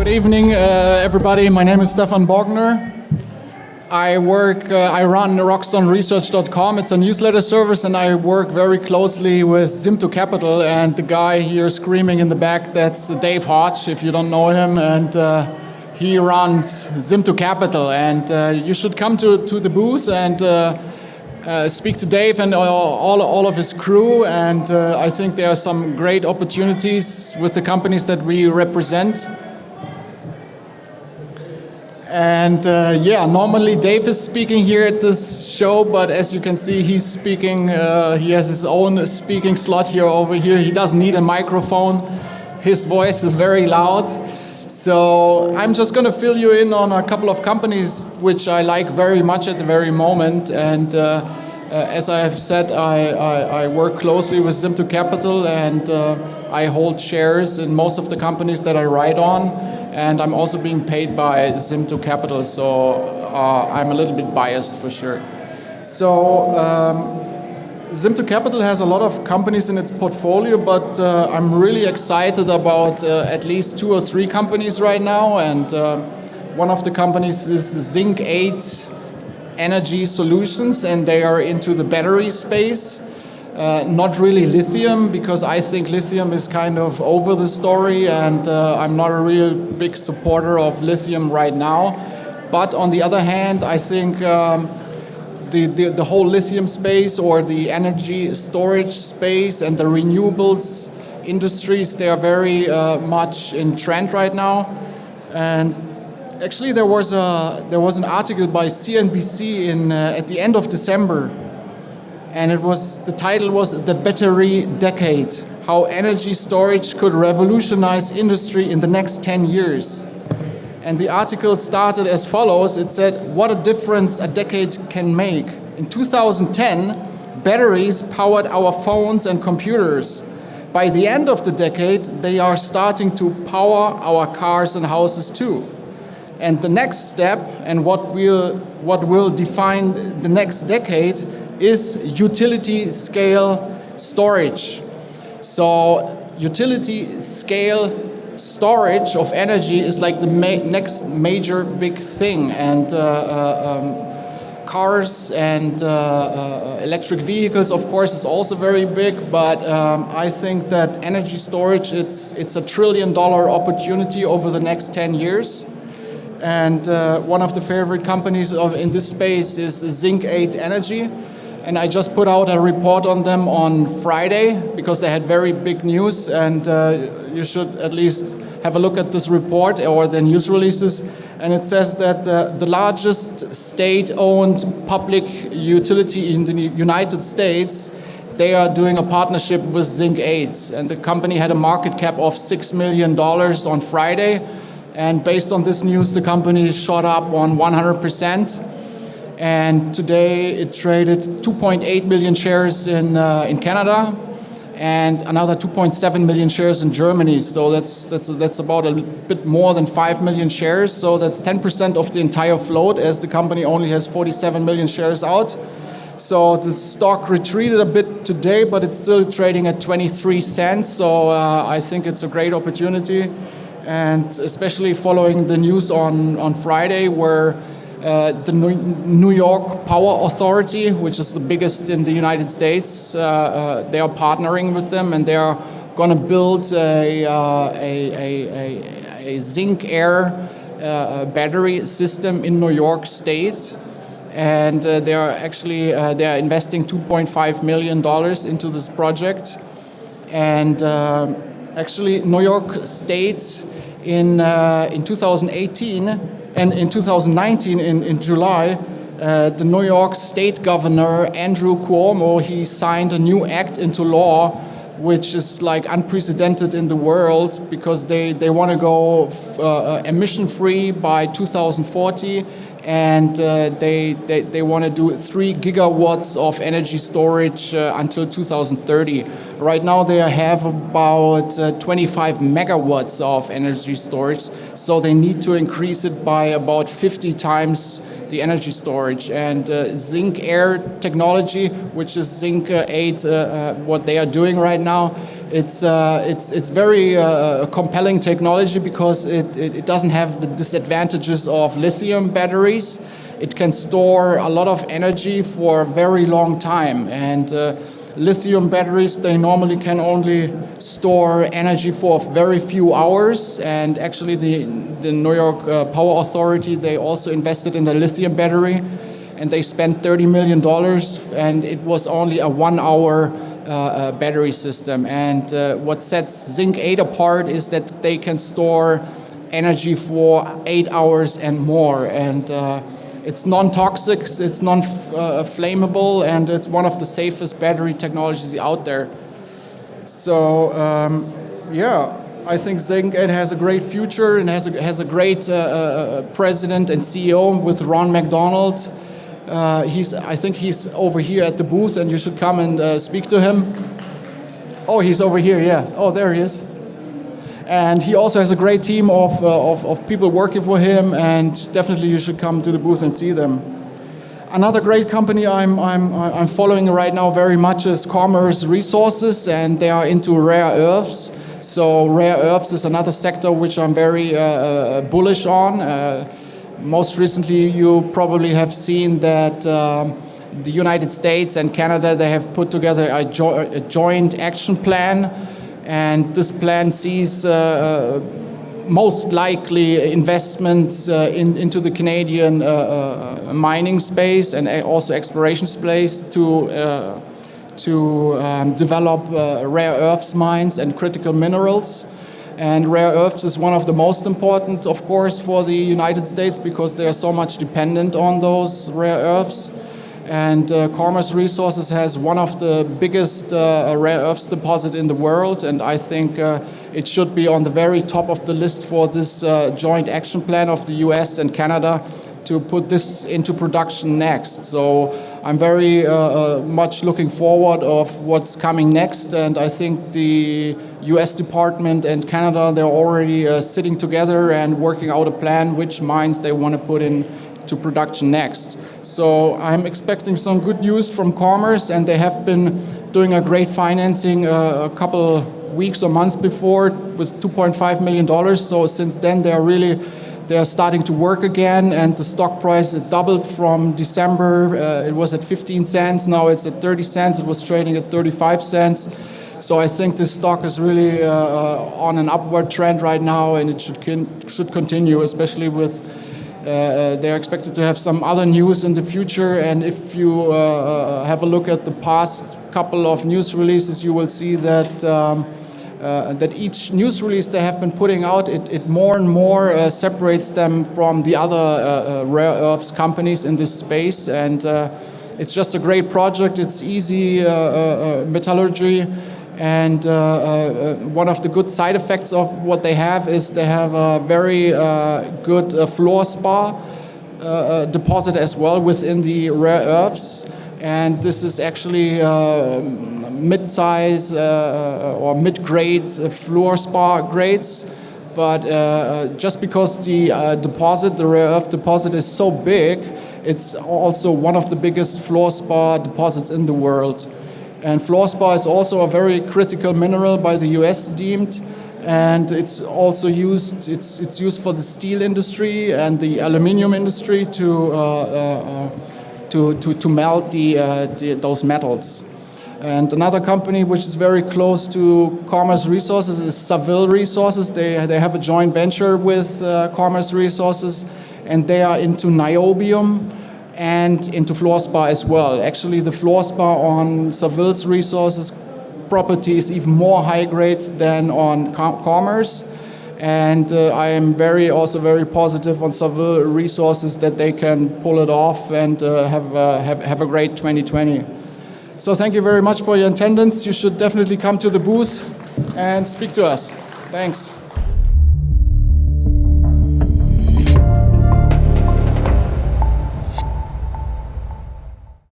Good evening, everybody. My name is Stephan Bogner. I run Rockstone It's a newsletter service, and I work very closely with Zimtu Capital. And the guy here screaming in the back, that's Dave Hodge, if you don't know him. And he runs Zimtu Capital. And you should come to the booth and speak to Dave and all of his crew. And I think there are some great opportunities with the companies that we represent. And normally Dave is speaking here at this show, but as you can see, he's speaking, he has his own speaking slot over here. He doesn't need a microphone. His voice is very loud. So I'm just going to fill you in on a couple of companies which I like very much at the very moment. And as I have said, I work closely with Zimtu Capital, and I hold shares in most of the companies that I write on. And I'm also being paid by Zimtu Capital, so I'm a little bit biased for sure. So Zimtu Capital has a lot of companies in its portfolio, but I'm really excited about at least 2 or 3 companies right now. And one of the companies is ZC.V Energy Solutions, and they are into the battery space. Not really lithium, because I think lithium is kind of over the story, and I'm not a real big supporter of lithium right now. But on the other hand, I think the whole lithium space, or the energy storage space, and the renewables industries, they are very much in trend right now. And actually, there was an article by CNBC at the end of December. And the title was "The Battery Decade: How Energy Storage Could Revolutionize Industry in the Next 10 Years." And the article started as follows. It said, "What a difference a decade can make. In 2010, batteries powered our phones and computers. By the end of the decade, they are starting to power our cars and houses too. And the next step, and what will define the next decade, is utility scale storage." So utility scale storage of energy is like the next major big thing. And cars and electric vehicles, of course, is also very big. But I think that energy storage, it's a $1 trillion opportunity over the next 10 years. And one of the favorite companies in this space is ZC.V Energy. And I just put out a report on them on Friday, because they had very big news, and you should at least have a look at this report or the news releases. And it says that the largest state-owned public utility in the United States, they are doing a partnership with ZC.V. And the company had a market cap of $6 million on Friday. And based on this news, the company shot up on 100%. And today it traded 2.8 million shares in Canada, and another 2.7 million shares in Germany. So that's about a bit more than 5 million shares. So that's 10% of the entire float, as the company only has 47 million shares out. So the stock retreated a bit today, but it's still trading at 23 cents. So I think it's a great opportunity, and especially following the news on Friday, where the New York Power Authority, which is the biggest in the United States, they are partnering with them, and they are going to build a zinc air battery system in New York State. And they are investing $2.5 million into this project. And actually, New York State in 2018. And in 2019, in July, the New York State Governor, Andrew Cuomo, he signed a new act into law, which is like unprecedented in the world, because they want to go emission-free by 2040, and they want to do 3 gigawatts of energy storage until 2030. Right now they have about 25 megawatts of energy storage, so they need to increase it by about 50 times the energy storage. And zinc air technology, which is ZC.V, what they are doing right now, It's very compelling technology because it doesn't have the disadvantages of lithium batteries. It can store a lot of energy for a very long time, and lithium batteries, they normally can only store energy for very few hours, and actually the New York Power Authority, they also invested in a lithium battery, and they spent $30 million, and it was only a 1 hour battery system. And what sets Zinc 8 apart is that they can store energy for 8 hours and more, and it's non-toxic, it's non-flammable, and it's one of the safest battery technologies out there. So I think Zinc 8 has a great future and has a great president and CEO with Ron McDonald. I think he's over here at the booth, and you should come and speak to him. Oh, he's over here, yes. Oh, there he is. And he also has a great team of people working for him, and definitely you should come to the booth and see them. Another great company I'm following right now very much is Commerce Resources, and they are into rare earths. So rare earths is another sector which I'm very bullish on. Most recently, you probably have seen that the United States and Canada, they have put together a joint action plan, and this plan sees most likely investments into the Canadian mining space and also exploration space to develop rare earths mines and critical minerals. And rare earths is one of the most important, of course, for the United States because they are so much dependent on those rare earths. And Commerce Resources has one of the biggest rare earths deposit in the world, and I think it should be on the very top of the list for this joint action plan of the US and Canada to put this into production next. So I'm very much looking forward of what's coming next, and I think the US Department and Canada, they're already sitting together and working out a plan which mines they want to put into production next. So I'm expecting some good news from Commerce, and they have been doing a great financing a couple weeks or months before with $2.5 million. So since then they're starting to work again, and the stock price it doubled from December. It was at 15 cents, now it's at 30 cents. It was trading at 35 cents. So I think this stock is really on an upward trend right now, and it should continue, especially with they're expected to have some other news in the future. And if you have a look at the past couple of news releases, you will see that that each news release they have been putting out, it more and more separates them from the other rare earths companies in this space. And it's just a great project. It's easy metallurgy. And one of the good side effects of what they have is they have a very good fluorspar deposit as well within the rare earths. And this is actually mid-size or mid-grade fluorspar grades. But just because the deposit, the rare earth deposit is so big, it's also one of the biggest fluorspar deposits in the world. And fluorspar is also a very critical mineral by the US deemed, and it's also used. It's used for the steel industry and the aluminum industry to melt those metals. And another company which is very close to Commerce Resources is Seville Resources. They have a joint venture with Commerce Resources, and they are into niobium and into fluorspar as well. Actually, the fluorspar on Seville Resources property is even more high grade than on Commerce. And I am also very positive on Seville Resources that they can pull it off and have a great 2020. So thank you very much for your attendance. You should definitely come to the booth and speak to us. Thanks.